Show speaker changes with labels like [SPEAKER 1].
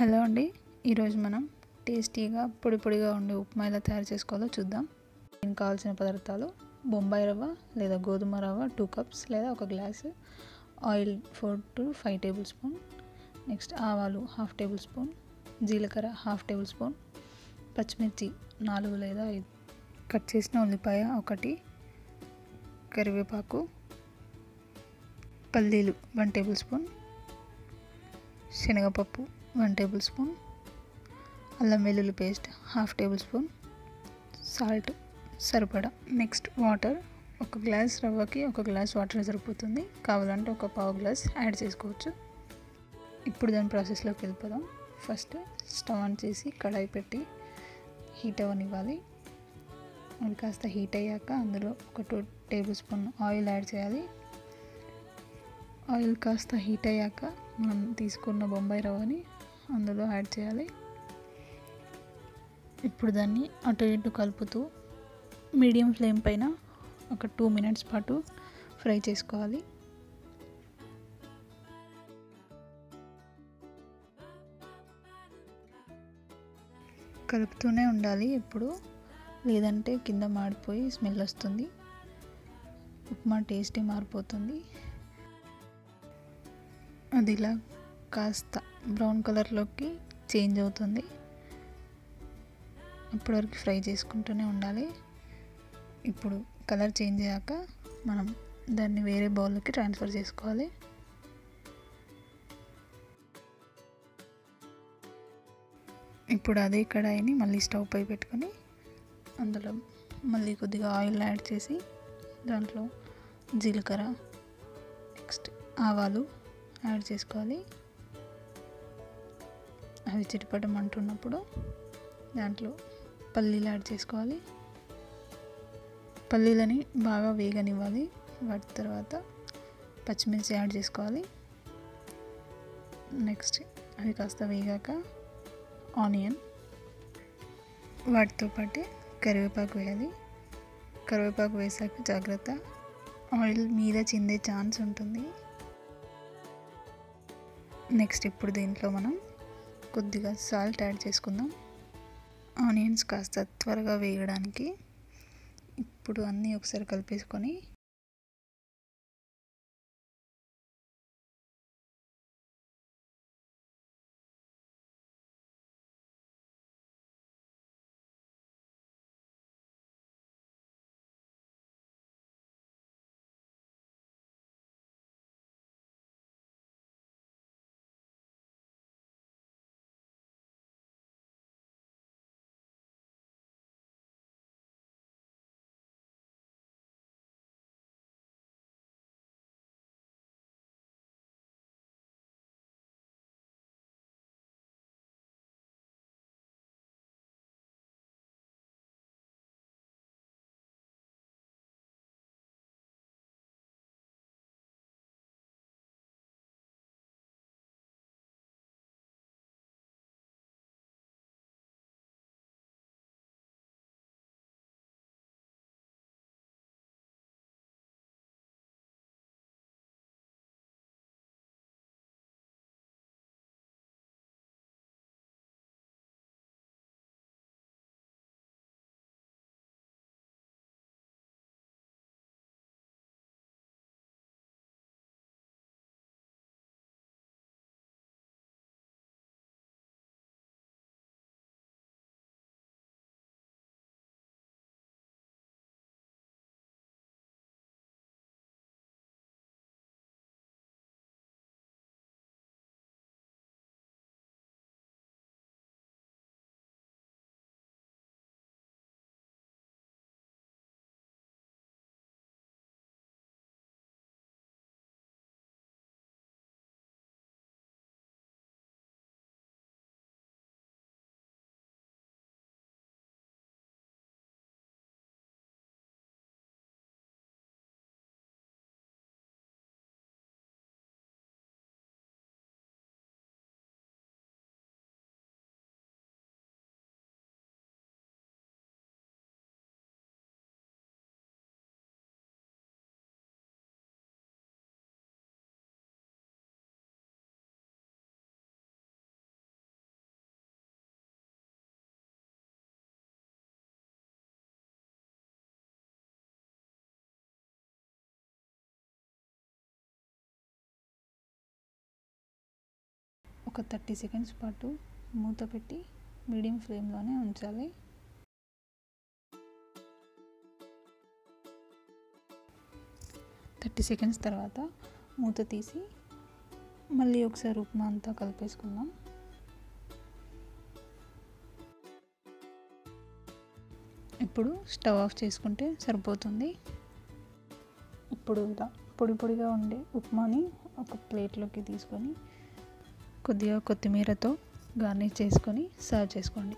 [SPEAKER 1] Hello అండి. ఈరోజు మనం టేస్టీగా పొడి పొడిగా ఉండే ఉప్మా ఎలా తయారు చేసుకోవాలో చూద్దాం. దీనికి కావాల్సిన పదార్థాలు: బొంబాయి రవ్వ లేదా గోధుమ రవ్వ 2 కప్స్ లేదా 1 glass, oil 4 to 5 table spoon, next ఆవాలు 1/2 టేబుల్ స్పూన్, జీలకర్ర 1/2 టేబుల్ స్పూన్, పచ్చిమిర్చి 4 లేదా 5, కట్ చేసిన ఉల్లిపాయ 1, కరివేపాకు, పల్లీలు 1 టేబుల్ స్పూన్, శనగపప్పు 1 టేబుల్ స్పూన్, అల్లం వెల్లుల్లి పేస్ట్ 1/2 టేబుల్ స్పూన్, సాల్ట్ సరిపడా. నెక్స్ట్ వాటర్, 1 గ్లాస్ రవ్వకి 1 గ్లాస్ వాటర్ సరిపోతుంది. కావాలంటే 1/4 గ్లాస్ యాడ్ చేసుకోవచ్చు. ఇప్పుడు దాని ప్రాసెస్లోకి వెళ్ళిపోదాం. ఫస్ట్ స్టవ్ ఆన్ చేసి కడాయి పెట్టి హీట్ అవ్వనివ్వాలి. అది కాస్త హీట్ అయ్యాక అందులో 2 టేబుల్ స్పూన్ ఆయిల్ యాడ్ చేయాలి. ఆయిల్ కాస్త హీట్ అయ్యాక మనం తీసుకున్న బొంబాయి రవ్వని అందులో యాడ్ చేయాలి. ఇప్పుడు దాన్ని అటు ఇటు కలుపుతూ మీడియం ఫ్లేమ్ పైన ఒక 2 మినిట్స్ పాటు ఫ్రై చేసుకోవాలి. కలుపుతూనే ఉండాలి ఎప్పుడు, లేదంటే కింద మాడిపోయి స్మెల్ వస్తుంది, ఉప్మా టేస్టే మారిపోతుంది. అది ఇలా కాస్త బ్రౌన్ కలర్లోకి చేంజ్ అవుతుంది. అప్పటివరకు ఫ్రై చేసుకుంటూనే ఉండాలి. ఇప్పుడు కలర్ చేంజ్ అయ్యాక మనం దాన్ని వేరే బౌల్లోకి ట్రాన్స్ఫర్ చేసుకోవాలి. ఇప్పుడు అదే కడాయిని మళ్ళీ స్టవ్ పై పెట్టుకొని అందులో మళ్ళీ కొద్దిగా ఆయిల్ యాడ్ చేసి దాంట్లో జీలకర్ర, నెక్స్ట్ ఆవాలు యాడ్ చేసుకోవాలి. అవి చిటపటమంటున్నప్పుడు దాంట్లో పల్లీలు యాడ్ చేసుకోవాలి. పల్లీలని బాగా వేగనివ్వాలి. వాటి తర్వాత పచ్చిమిర్చి యాడ్ చేసుకోవాలి. నెక్స్ట్ అవి కాస్త వేగాక ఆనియన్, వాటితో పాటే కరివేపాకు వేయాలి. కరివేపాకు వేసాక జాగ్రత్త, ఆయిల్ మీద చిందే ఛాన్స్ ఉంటుంది. నెక్స్ట్ ఇప్పుడు దీంట్లో మనం కొద్దిగా సాల్ట్ యాడ్ చేసుకుందాం, ఆనియన్స్ కాస్త త్వరగా వేగడానికి. ఇప్పుడు అన్నీ ఒకసారి కలిపేసుకొని ఒక 30 సెకండ్స్ పాటు మూత పెట్టి మీడియం ఫ్లేమ్లోనే ఉంచాలి. థర్టీ సెకండ్స్ తర్వాత మూత తీసి మళ్ళీ ఒకసారి ఉప్మా అంతా కలిపేసుకుందాం. ఇప్పుడు స్టవ్ ఆఫ్ చేసుకుంటే సరిపోతుంది. ఇప్పుడు ఇలా పొడి పొడిగా ఉండే ఉప్మాని ఒక ప్లేట్లోకి తీసుకొని కొద్దిగా కొత్తిమీరతో గార్నిష్ చేసుకొని సర్వ్ చేసుకోండి.